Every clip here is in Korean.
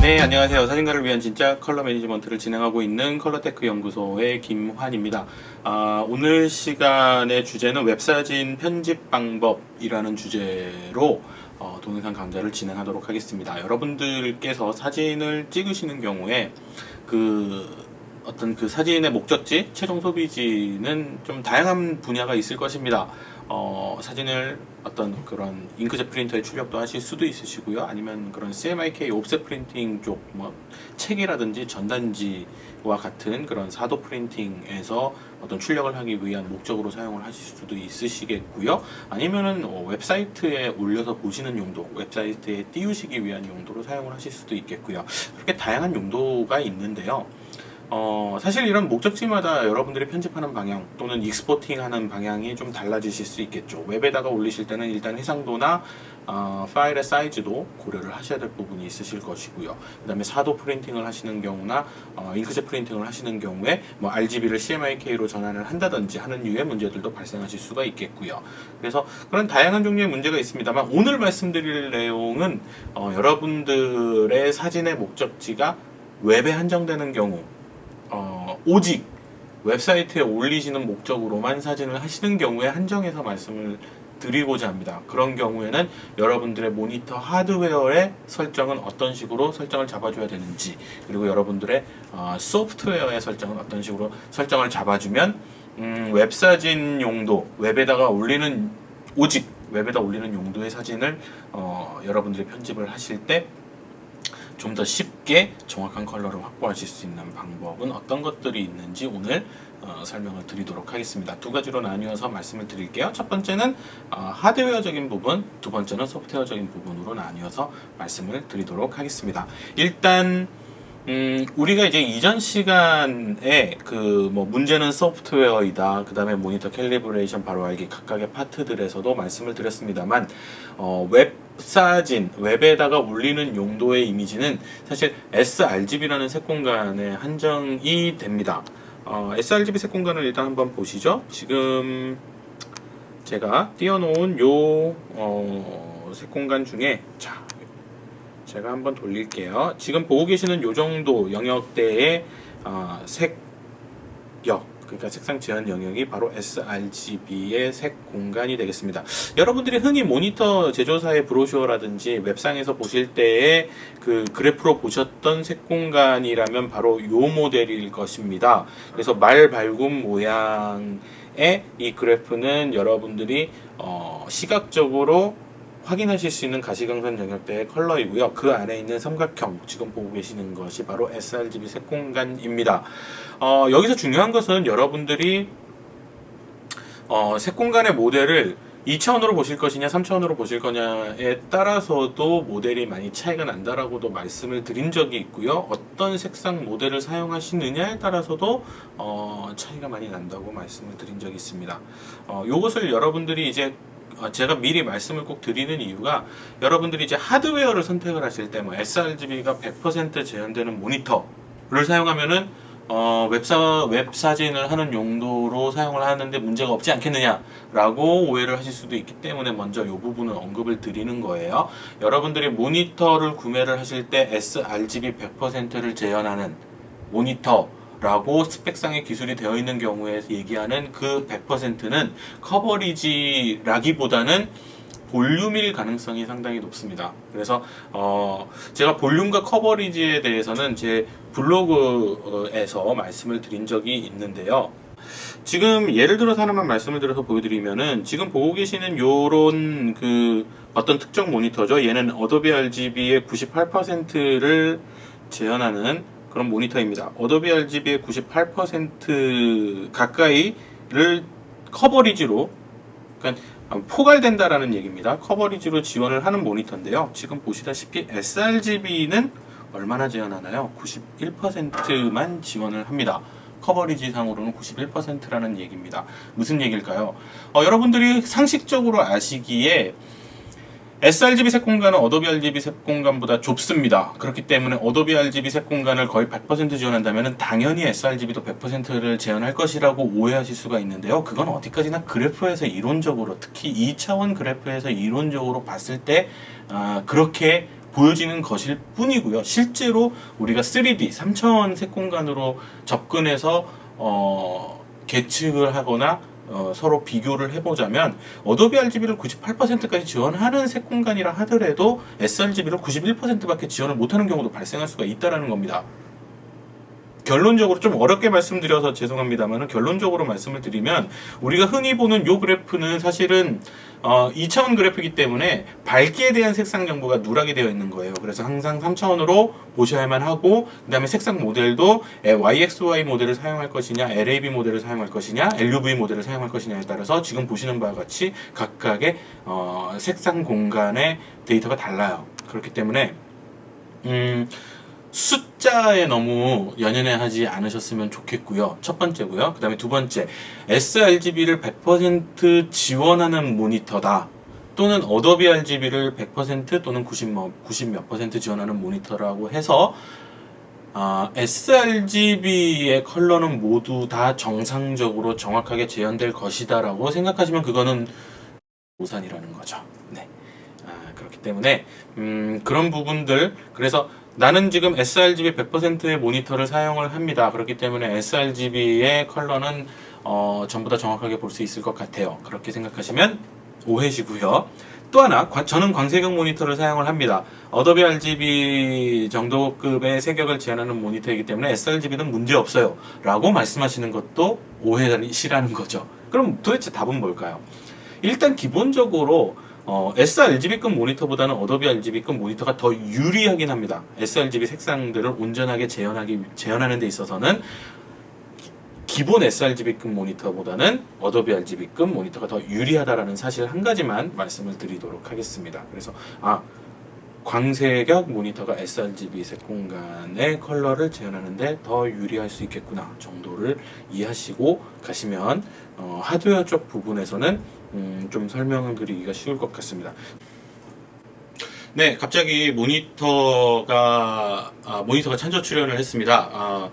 네, 안녕하세요. 사진가를 위한 진짜 컬러 매니지먼트를 진행하고 있는 컬러테크 연구소의 김환입니다. 오늘 시간의 주제는 웹사진 편집 방법이라는 주제로 동영상 강좌를 진행하도록 하겠습니다. 여러분들께서 사진을 찍으시는 경우에 어떤 그 사진의 목적지, 최종 소비지는 좀 다양한 분야가 있을 것입니다. 사진을 어떤 그런 잉크젯 프린터에 출력도 하실 수도 있으시고요. 아니면 그런 CMYK 옵셋 프린팅 쪽, 책이라든지 전단지와 같은 그런 사도 프린팅에서 어떤 출력을 하기 위한 목적으로 사용을 하실 수도 있으시겠고요. 아니면은 웹사이트에 올려서 보시는 용도, 웹사이트에 띄우시기 위한 용도로 사용을 하실 수도 있겠고요. 그렇게 다양한 용도가 있는데요. 사실 이런 목적지마다 여러분들이 편집하는 방향 또는 익스포팅하는 방향이 좀 달라지실 수 있겠죠. 웹에다가 올리실 때는 일단 해상도나 파일의 사이즈도 고려를 하셔야 될 부분이 있으실 것이고요. 그 다음에 사도 프린팅을 하시는 경우나 잉크젯 프린팅을 하시는 경우에 RGB를 CMYK로 전환을 한다든지 하는 유의 문제들도 발생하실 수가 있겠고요. 그래서 그런 다양한 종류의 문제가 있습니다만 오늘 말씀드릴 내용은 여러분들의 사진의 목적지가 웹에 한정되는 경우 오직 웹사이트에 올리시는 목적으로만 사진을 하시는 경우에 한정해서 말씀을 드리고자 합니다. 그런 경우에는 여러분들의 모니터 하드웨어의 설정은 어떤 식으로 설정을 잡아줘야 되는지, 그리고 여러분들의 소프트웨어의 설정은 어떤 식으로 설정을 잡아주면 웹사진 용도, 오직 웹에다 올리는 용도의 사진을 여러분들이 편집을 하실 때 좀 더 쉽게 정확한 컬러를 확보하실 수 있는 방법은 어떤 것들이 있는지 오늘 설명을 드리도록 하겠습니다. 두 가지로 나뉘어서 말씀을 드릴게요. 첫 번째는 하드웨어적인 부분, 두 번째는 소프트웨어적인 부분으로 나뉘어서 말씀을 드리도록 하겠습니다. 일단 우리가 이제 이전 시간에 문제는 소프트웨어이다, 그 다음에 모니터 캘리브레이션 바로 알기 각각의 파트들에서도 말씀을 드렸습니다만 웹에다가 올리는 용도의 이미지는 사실 sRGB라는 색공간에 한정이 됩니다. sRGB 색공간을 일단 한번 보시죠. 지금 제가 띄워놓은 색공간 중에 제가 한번 돌릴게요. 지금 보고 계시는 요 정도 영역대의 그러니까 색상 제한 영역이 바로 sRGB의 색 공간이 되겠습니다. 여러분들이 흔히 모니터 제조사의 브로셔라든지 웹상에서 보실 때의 그 그래프로 보셨던 색 공간이라면 바로 요 모델일 것입니다. 그래서 말 발굽 모양의 이 그래프는 여러분들이 시각적으로 확인하실 수 있는 가시광선 영역대의 컬러이고요. 그 안에 있는 삼각형, 지금 보고 계시는 것이 바로 sRGB 색공간입니다. 여기서 중요한 것은 여러분들이 색공간의 모델을 2차원으로 보실 것이냐 3차원으로 보실 거냐에 따라서도 모델이 많이 차이가 난다라고도 말씀을 드린 적이 있고요. 어떤 색상 모델을 사용하시느냐에 따라서도 차이가 많이 난다고 말씀을 드린 적이 있습니다. 이것을 여러분들이 이제 제가 미리 말씀을 꼭 드리는 이유가 여러분들이 이제 하드웨어를 선택을 하실 때 sRGB가 100% 재현되는 모니터를 사용하면은 웹사진을 하는 용도로 사용을 하는데 문제가 없지 않겠느냐라고 오해를 하실 수도 있기 때문에 먼저 이 부분은 언급을 드리는 거예요. 여러분들이 모니터를 구매를 하실 때 sRGB 100%를 재현하는 모니터라고 스펙상의 기술이 되어 있는 경우에 얘기하는 그 100%는 커버리지라기보다는 볼륨일 가능성이 상당히 높습니다. 그래서 제가 볼륨과 커버리지에 대해서는 제 블로그에서 말씀을 드린 적이 있는데요. 지금 예를 들어서 하나만 말씀을 드려서 보여드리면은 지금 보고 계시는 요런 어떤 특정 모니터죠. 얘는 어도비 RGB의 98%를 재현하는 그런 모니터입니다. 어도비 RGB의 98% 가까이를 커버리지로, 그러니까 포괄된다라는 얘기입니다. 커버리지로 지원을 하는 모니터인데요. 지금 보시다시피 sRGB는 얼마나 지원하나요? 91%만 지원을 합니다. 커버리지 상으로는 91%라는 얘기입니다. 무슨 얘기일까요? 여러분들이 상식적으로 아시기에 sRGB 색공간은 어도비 RGB 색공간보다 좁습니다. 그렇기 때문에 어도비 RGB 색공간을 거의 100% 지원한다면 당연히 sRGB도 100%를 재현할 것이라고 오해하실 수가 있는데요. 그건 어디까지나 그래프에서 이론적으로, 특히 2차원 그래프에서 이론적으로 봤을 때 그렇게 보여지는 것일 뿐이고요. 실제로 우리가 3D 3차원 색공간으로 접근해서 계측을 하거나 서로 비교를 해보자면 어도비 RGB를 98%까지 지원하는 색공간이라 하더라도 sRGB를 91%밖에 지원을 못하는 경우도 발생할 수가 있다는 겁니다. 결론적으로 좀 어렵게 말씀드려서 죄송합니다만 결론적으로 말씀을 드리면 우리가 흔히 보는 이 그래프는 사실은 2차원 그래프이기 때문에 밝기에 대한 색상 정보가 누락이 되어 있는 거예요. 그래서 항상 3차원으로 보셔야만 하고 그 다음에 색상 모델도 YXY 모델을 사용할 것이냐 LAB 모델을 사용할 것이냐 LUV 모델을 사용할 것이냐에 따라서 지금 보시는 바와 같이 각각의 색상 공간의 데이터가 달라요. 그렇기 때문에 숫자에 너무 연연해하지 않으셨으면 좋겠고요. 첫 번째고요. 그 다음에 두 번째, sRGB를 100% 지원하는 모니터다. 또는 어도비 RGB를 100% 또는 90몇 % 지원하는 모니터라고 해서 sRGB의 컬러는 모두 다 정상적으로 정확하게 재현될 것이다 라고 생각하시면 그거는 오산이라는 거죠. 네. 그렇기 때문에 그런 부분들, 그래서 나는 지금 sRGB 100%의 모니터를 사용을 합니다. 그렇기 때문에 sRGB의 컬러는 전부 다 정확하게 볼 수 있을 것 같아요. 그렇게 생각하시면 오해시고요. 또 하나, 저는 광색형 모니터를 사용을 합니다. 어도비 RGB 정도급의 색역을 지원하는 모니터이기 때문에 sRGB는 문제없어요 라고 말씀하시는 것도 오해시라는 거죠. 그럼 도대체 답은 뭘까요? 일단 기본적으로 sRGB급 모니터보다는 어도비 RGB급 모니터가 더 유리하긴 합니다. sRGB 색상들을 온전하게 재현하는 데 있어서는 기본 sRGB급 모니터보다는 어도비 RGB급 모니터가 더 유리하다라는 사실 한 가지만 말씀을 드리도록 하겠습니다. 그래서 광색역 모니터가 sRGB 색공간의 컬러를 재현하는데 더 유리할 수 있겠구나 정도를 이해하시고 가시면 하드웨어 쪽 부분에서는 좀 설명을 드리기가 쉬울 것 같습니다. 네, 갑자기 모니터가 찬조 출연을 했습니다.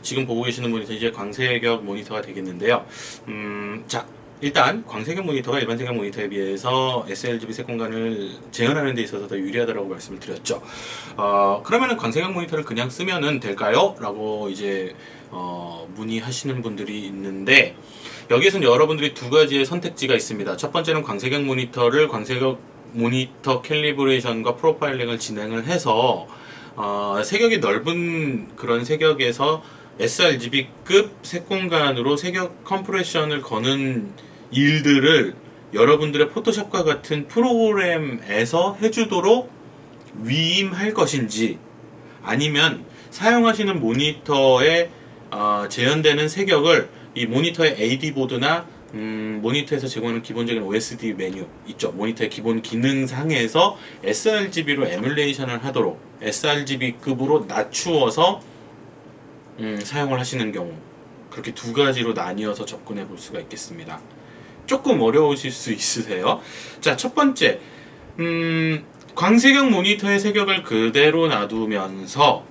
지금 보고 계시는 모니터 이제 광색역 모니터가 되겠는데요. 자, 일단 광색역 모니터가 일반 색역 모니터에 비해서 sRGB 색공간을 재현하는 데 있어서 더 유리하다고 말씀을 드렸죠. 그러면은 광색역 모니터를 그냥 쓰면은 될까요? 라고 이제 문의하시는 분들이 있는데, 여기에서는 여러분들이 두 가지의 선택지가 있습니다. 첫 번째는 광색역 모니터를 광색역 모니터 캘리브레이션과 프로파일링을 진행을 해서 색역이 넓은 그런 색역에서 sRGB급 색공간으로 색역 컴프레션을 거는 일들을 여러분들의 포토샵과 같은 프로그램에서 해주도록 위임할 것인지, 아니면 사용하시는 모니터에 재현되는 색역을 이 모니터의 AD보드나 모니터에서 제공하는 기본적인 OSD 메뉴 있죠. 모니터의 기본 기능상에서 sRGB로 에뮬레이션을 하도록 sRGB급으로 낮추어서 사용을 하시는 경우, 그렇게 두 가지로 나뉘어서 접근해 볼 수가 있겠습니다. 조금 어려우실 수 있으세요. 자, 첫 번째, 광색역 모니터의 색역을 그대로 놔두면서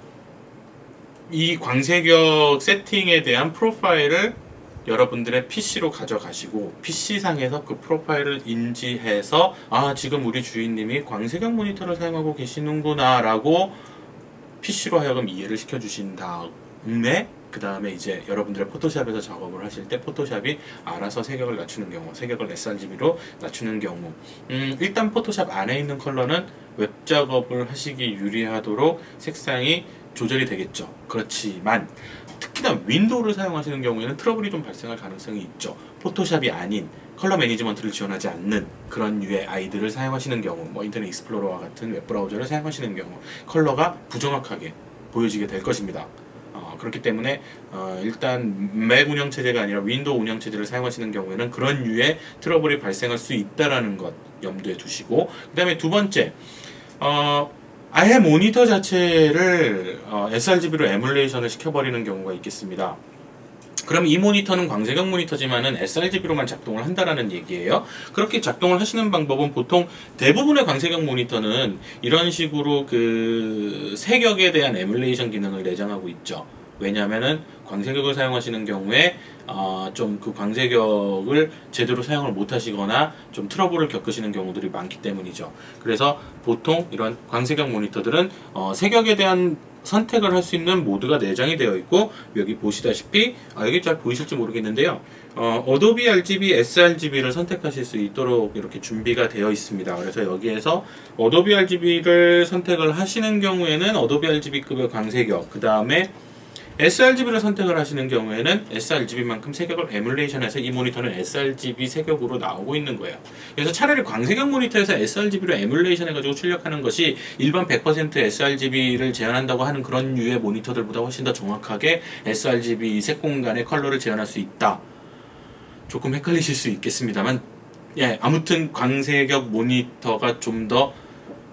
이 광색역 세팅에 대한 프로파일을 여러분들의 PC로 가져가시고 PC상에서 그 프로파일을 인지해서 지금 우리 주인님이 광색역 모니터를 사용하고 계시는구나 라고 PC로 하여금 이해를 시켜주신 다음에 그 다음에 이제 여러분들의 포토샵에서 작업을 하실 때 포토샵이 알아서 색역을 낮추는 경우, 색역을 sRGB로 낮추는 경우, 일단 포토샵 안에 있는 컬러는 웹 작업을 하시기 유리하도록 색상이 조절이 되겠죠. 그렇지만 특히나 윈도우를 사용하시는 경우에는 트러블이 좀 발생할 가능성이 있죠. 포토샵이 아닌 컬러 매니지먼트를 지원하지 않는 그런 류의 아이들을 사용하시는 경우, 인터넷 익스플로러와 같은 웹브라우저를 사용하시는 경우 컬러가 부정확하게 보여지게 될 것입니다. 그렇기 때문에 일단 맥 운영체제가 아니라 윈도우 운영체제를 사용하시는 경우에는 그런 류의 트러블이 발생할 수 있다는 것 염두에 두시고, 그 다음에 두 번째, 아예 모니터 자체를 sRGB로 에뮬레이션을 시켜버리는 경우가 있겠습니다. 그럼 이 모니터는 광색역 모니터지만은 sRGB로만 작동을 한다라는 얘기예요. 그렇게 작동을 하시는 방법은 보통 대부분의 광색역 모니터는 이런 식으로 그 색역에 대한 에뮬레이션 기능을 내장하고 있죠. 왜냐하면은 광색역을 사용하시는 경우에 좀 그 광세격을 제대로 사용을 못 하시거나 좀 트러블을 겪으시는 경우들이 많기 때문이죠. 그래서 보통 이런 광세격 모니터들은 세격에 대한 선택을 할 수 있는 모드가 내장이 되어 있고, 여기 보시다시피 여기 잘 보이실지 모르겠는데요. 어도비 RGB, sRGB를 선택하실 수 있도록 이렇게 준비가 되어 있습니다. 그래서 여기에서 어도비 RGB를 선택을 하시는 경우에는 어도비 RGB급의 광세격, 그 다음에 sRGB를 선택을 하시는 경우에는 sRGB만큼 세격을 에뮬레이션해서 이 모니터는 sRGB 세격으로 나오고 있는 거예요. 그래서 차라리 광세격 모니터에서 sRGB로 에뮬레이션 해가지고 출력하는 것이 일반 100% sRGB를 재현한다고 하는 그런 류의 모니터들보다 훨씬 더 정확하게 sRGB 색 공간의 컬러를 재현할 수 있다. 조금 헷갈리실 수 있겠습니다만, 아무튼 광세격 모니터가 좀 더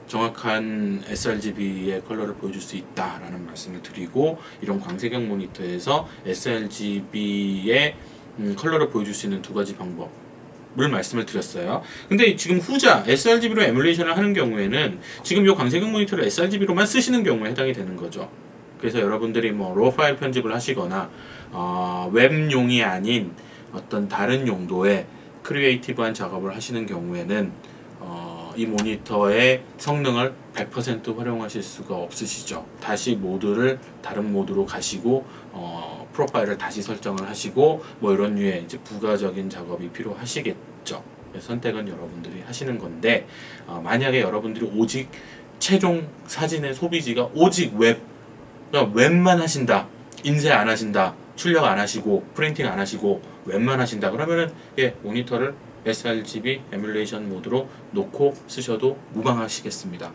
정확한 sRGB의 컬러를 보여줄 수 있다라는 말씀을 드리고, 이런 광세격 모니터에서 sRGB의 컬러를 보여줄 수 있는 두 가지 방법을 말씀을 드렸어요. 근데 지금 후자 sRGB로 에뮬레이션을 하는 경우에는 지금 이 광세격 모니터를 sRGB로만 쓰시는 경우에 해당이 되는 거죠. 그래서 여러분들이 뭐 로우 파일 편집을 하시거나 웹용이 아닌 어떤 다른 용도의 크리에이티브한 작업을 하시는 경우에는 이 모니터의 성능을 100% 활용하실 수가 없으시죠. 다시 모드를 다른 모드로 가시고 프로파일을 다시 설정을 하시고 뭐 이런 류의 이제 부가적인 작업이 필요하시겠죠. 선택은 여러분들이 하시는 건데, 만약에 여러분들이 오직 최종 사진의 소비지가 오직 그냥 웹만 하신다, 인쇄 안 하신다, 출력 안 하시고 프린팅 안 하시고 웹만 하신다, 그러면은 모니터를 sRGB 에뮬레이션 모드로 놓고 쓰셔도 무방하시겠습니다.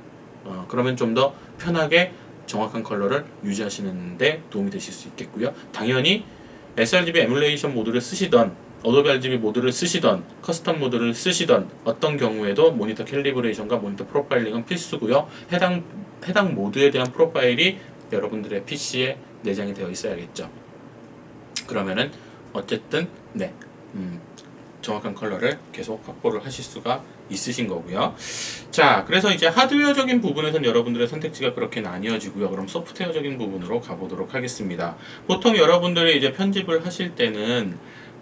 그러면 좀 더 편하게 정확한 컬러를 유지하시는 데 도움이 되실 수 있겠고요. 당연히 sRGB 에뮬레이션 모드를 쓰시던 어도비 RGB 모드를 쓰시던 커스텀 모드를 쓰시던 어떤 경우에도 모니터 캘리브레이션과 모니터 프로파일링은 필수고요. 해당 모드에 대한 프로파일이 여러분들의 PC에 내장이 되어 있어야겠죠. 그러면은 어쨌든 정확한 컬러를 계속 확보를 하실 수가 있으신 거고요. 자, 그래서 이제 하드웨어적인 부분에서는 여러분들의 선택지가 그렇게 나뉘어지고요. 그럼 소프트웨어적인 부분으로 가보도록 하겠습니다. 보통 여러분들이 이제 편집을 하실 때는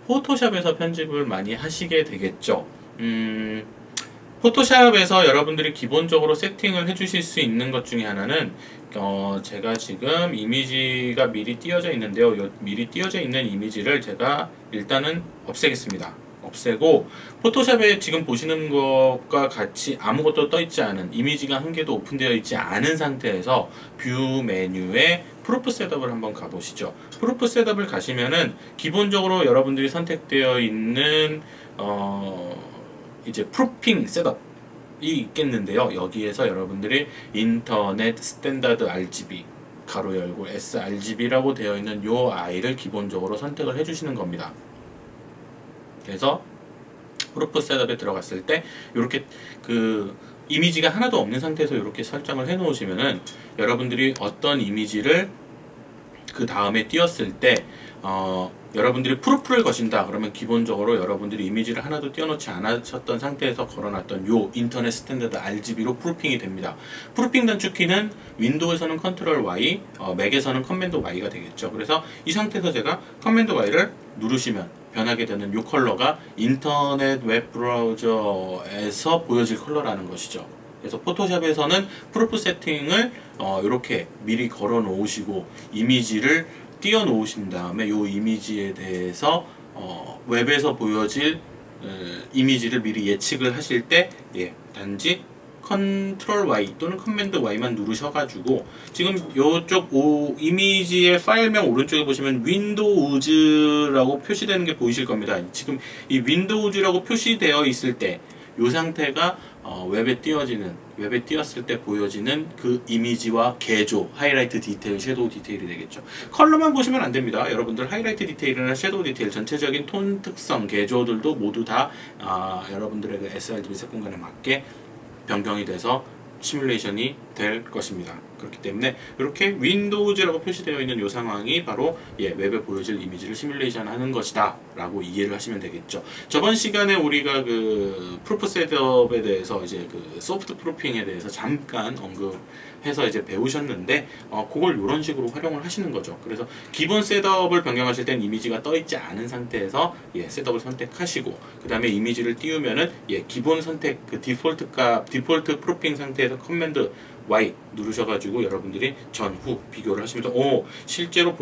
포토샵에서 편집을 많이 하시게 되겠죠. 포토샵에서 여러분들이 기본적으로 세팅을 해주실 수 있는 것 중에 하나는 제가 지금 이미지가 미리 띄어져 있는데요. 미리 띄어져 있는 이미지를 제가 일단은 없애겠습니다. 없애고, 포토샵에 지금 보시는 것과 같이 아무것도 떠 있지 않은, 이미지가 한 개도 오픈되어 있지 않은 상태에서 뷰 메뉴에 프루프 셋업을 한번 가보시죠. 프루프 셋업을 가시면은 기본적으로 여러분들이 선택되어 있는 이제 프루핑 셋업이 있겠는데요. 여기에서 여러분들이 인터넷 스탠다드 RGB 가로 열고 sRGB라고 되어 있는 요 아이를 기본적으로 선택을 해주시는 겁니다. 그래서 프루프 셋업에 들어갔을 때 이렇게 그 이미지가 하나도 없는 상태에서 이렇게 설정을 해 놓으시면은 여러분들이 어떤 이미지를 그 다음에 띄웠을 때 여러분들이 프루프를 거신다 그러면 기본적으로 여러분들이 이미지를 하나도 띄워놓지 않으셨던 상태에서 걸어놨던 요 인터넷 스탠다드 RGB로 프루핑이 됩니다. 프루핑 단축키는 윈도우에서는 컨트롤 Y, 맥에서는 커맨드 Y가 되겠죠. 그래서 이 상태에서 제가 커맨드 Y를 누르시면 변하게 되는 이 컬러가 인터넷 웹 브라우저에서 보여질 컬러라는 것이죠. 그래서 포토샵에서는 프루프 세팅을 이렇게 미리 걸어 놓으시고 이미지를 띄워 놓으신 다음에 이 이미지에 대해서 웹에서 보여질 이미지를 미리 예측을 하실 때 단지 컨트롤 Y 또는 커맨드 Y만 누르셔가지고 지금 이쪽 이미지의 파일명 오른쪽에 보시면 윈도우즈라고 표시되는 게 보이실 겁니다. 지금 이 윈도우즈라고 표시되어 있을 때 이 상태가 웹에 띄었을 때 보여지는 그 이미지와 개조, 하이라이트 디테일, 섀도우 디테일이 되겠죠. 컬러만 보시면 안 됩니다. 여러분들 하이라이트 디테일이나 섀도우 디테일, 전체적인 톤 특성, 개조들도 모두 다 여러분들의 그 sRGB 색 공간에 맞게 변경이 돼서 시뮬레이션이 될 것입니다. 그렇기 때문에 이렇게 윈도우즈라고 표시되어 있는 이 상황이 바로 웹에 보여질 이미지를 시뮬레이션 하는 것이다 라고 이해를 하시면 되겠죠. 저번 시간에 우리가 그 프루프 셋업에 대해서 이제 그 소프트 프루핑에 대해서 잠깐 언급해서 이제 배우셨는데 그걸 이런 식으로 활용을 하시는 거죠. 그래서 기본 셋업을 변경하실 땐 이미지가 떠 있지 않은 상태에서 셋업을 선택하시고, 그 다음에 이미지를 띄우면은 기본 선택 그 디폴트 프루핑 상태에서 커맨드 Y 누르셔가지고 여러분들이 전후 비교를 하시면서 실제로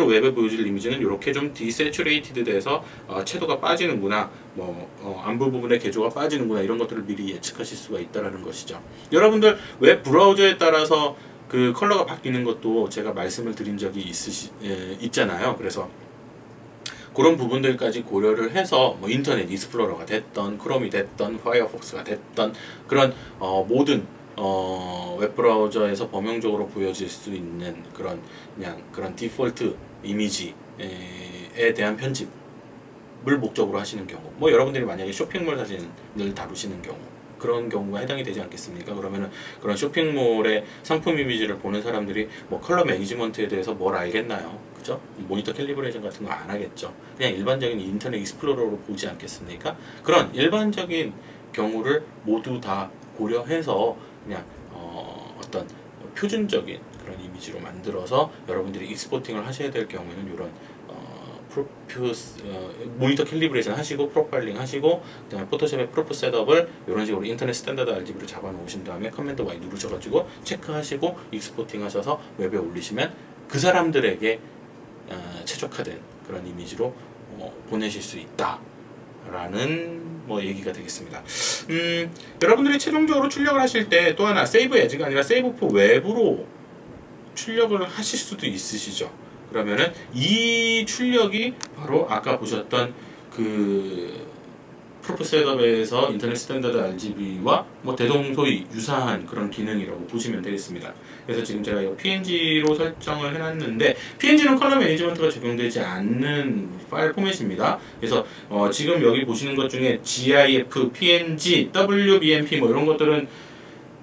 웹에 보여질 이미지는 이렇게 좀 디세츄레이티드 돼서 채도가 빠지는구나, 안부 부분의 개조가 빠지는구나, 이런 것들을 미리 예측하실 수가 있다라는 것이죠. 여러분들 웹 브라우저에 따라서 그 컬러가 바뀌는 것도 제가 말씀을 드린 적이 있잖아요. 그래서 그런 부분들까지 고려를 해서 인터넷 익스플로러가 됐던 크롬이 됐던 파이어폭스가 됐던 그런 모든 웹브라우저에서 범용적으로 보여질 수 있는 그런 디폴트 이미지에 대한 편집을 목적으로 하시는 경우, 여러분들이 만약에 쇼핑몰 사진을 다루시는 경우, 그런 경우가 해당이 되지 않겠습니까? 그러면은 그런 쇼핑몰의 상품 이미지를 보는 사람들이 컬러 매니지먼트에 대해서 뭘 알겠나요? 그죠? 모니터 캘리브레이션 같은 거 안 하겠죠. 그냥 일반적인 인터넷 익스플로러로 보지 않겠습니까? 그런 일반적인 경우를 모두 다 고려해서 그냥 어떤 표준적인 그런 이미지로 만들어서 여러분들이 익스포팅을 하셔야 될 경우에는 이런 모니터 캘리브레이션 하시고 프로파일링 하시고, 그다음에 포토샵의 프로프 셋업을 이런 식으로 인터넷 스탠다드 RGB로 잡아 놓으신 다음에 커맨드 Y 누르셔가지고 체크하시고 익스포팅 하셔서 웹에 올리시면 그 사람들에게 최적화된 그런 이미지로 보내실 수 있다라는 얘기가 되겠습니다. 여러분들이 최종적으로 출력을 하실 때 또 하나 세이브 에즈가 아니라 세이브 포 웹으로 출력을 하실 수도 있으시죠. 그러면은 이 출력이 바로 아까 보셨던 그 프로프 셋업에서 인터넷 스탠다드 RGB와 대동소이 유사한 그런 기능이라고 보시면 되겠습니다. 그래서 지금 제가 이거 PNG로 설정을 해놨는데, PNG는 컬러 매니지먼트가 적용되지 않는 파일 포맷입니다. 그래서 지금 여기 보시는 것 중에 GIF, PNG, WBMP 이런 것들은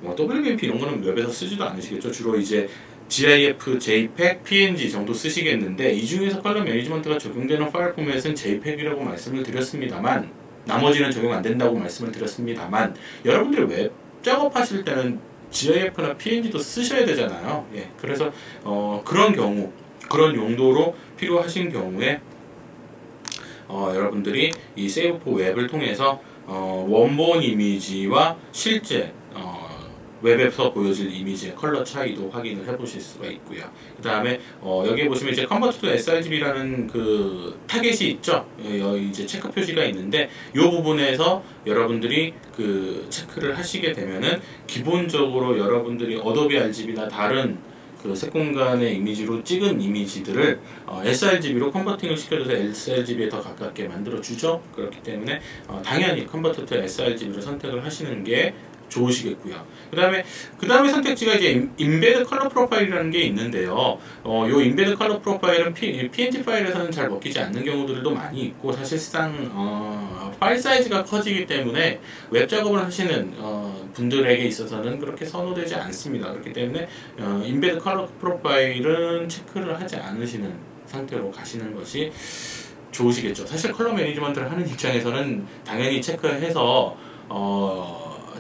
WBMP 이런 거는 웹에서 쓰지도 않으시겠죠. 주로 이제 GIF, JPEG, PNG 정도 쓰시겠는데, 이 중에서 컬러 매니지먼트가 적용되는 파일 포맷은 JPEG이라고 말씀을 드렸습니다만, 나머지는 적용 안 된다고 말씀을 드렸습니다만, 여러분들이 웹 작업하실 때는 GIF나 PNG도 쓰셔야 되잖아요. 그래서 그런 경우, 그런 용도로 필요하신 경우에 여러분들이 이 세이브 포 웹을 통해서 원본 이미지와 실제 웹에서 보여질 이미지의 컬러 차이도 확인을 해보실 수가 있고요. 그 다음에 여기 보시면 이제 컨버트 투 sRGB라는 그 타겟이 있죠. 여기 이제 체크 표시가 있는데, 이 부분에서 여러분들이 그 체크를 하시게 되면은 기본적으로 여러분들이 어도비 RGB나 다른 그 색공간의 이미지로 찍은 이미지들을 sRGB로 컨버팅을 시켜줘서 sRGB에 더 가깝게 만들어주죠. 그렇기 때문에 당연히 컨버트 투 sRGB를 선택을 하시는 게 좋으시겠고요. 그 다음에 선택지가 이제 인베드 컬러 프로파일이라는 게 있는데요. 요 인베드 컬러 프로파일은 PNG 파일에서는 잘 먹히지 않는 경우들도 많이 있고, 사실상 파일 사이즈가 커지기 때문에 웹 작업을 하시는 분들에게 있어서는 그렇게 선호되지 않습니다. 그렇기 때문에 인베드 컬러 프로파일은 체크를 하지 않으시는 상태로 가시는 것이 좋으시겠죠. 사실 컬러 매니지먼트를 하는 입장에서는 당연히 체크해서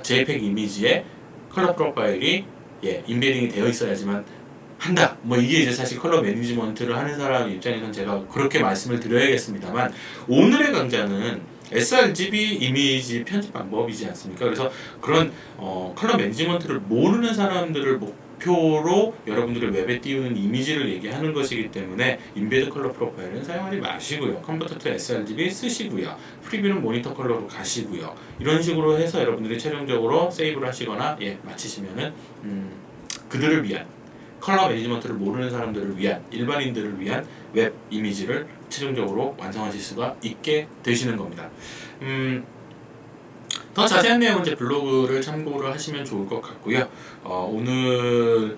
JPEG 이미지에 컬러 프로파일이 인베딩이 되어 있어야지만 한다. 이게 이제 사실 컬러 매니지먼트를 하는 사람 입장에서는 제가 그렇게 말씀을 드려야겠습니다만, 오늘의 강좌는 sRGB 이미지 편집 방법이지 않습니까? 그래서 그런 컬러 매니지먼트를 모르는 사람들을 목표로 여러분들의 웹에 띄우는 이미지를 얘기하는 것이기 때문에 인베드 컬러 프로파일은 사용하지 마시고요. 컨버터 투 sRGB 쓰시고요. 프리뷰는 모니터 컬러로 가시고요. 이런 식으로 해서 여러분들이 최종적으로 세이브를 하시거나 마치시면은 그들을 위한, 컬러 매니지먼트를 모르는 사람들을 위한, 일반인들을 위한 웹 이미지를 최종적으로 완성하실 수가 있게 되시는 겁니다. 더 자세한 내용은 제 블로그를 참고를 하시면 좋을 것 같고요. 오늘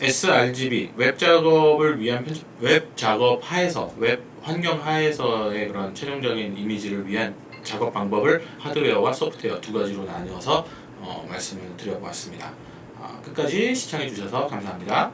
sRGB 웹 작업을 위한 웹 작업 하에서, 웹 환경 하에서의 그런 최종적인 이미지를 위한 작업 방법을 하드웨어와 소프트웨어 두 가지로 나뉘어서 말씀을 드려보았습니다. 끝까지 시청해주셔서 감사합니다.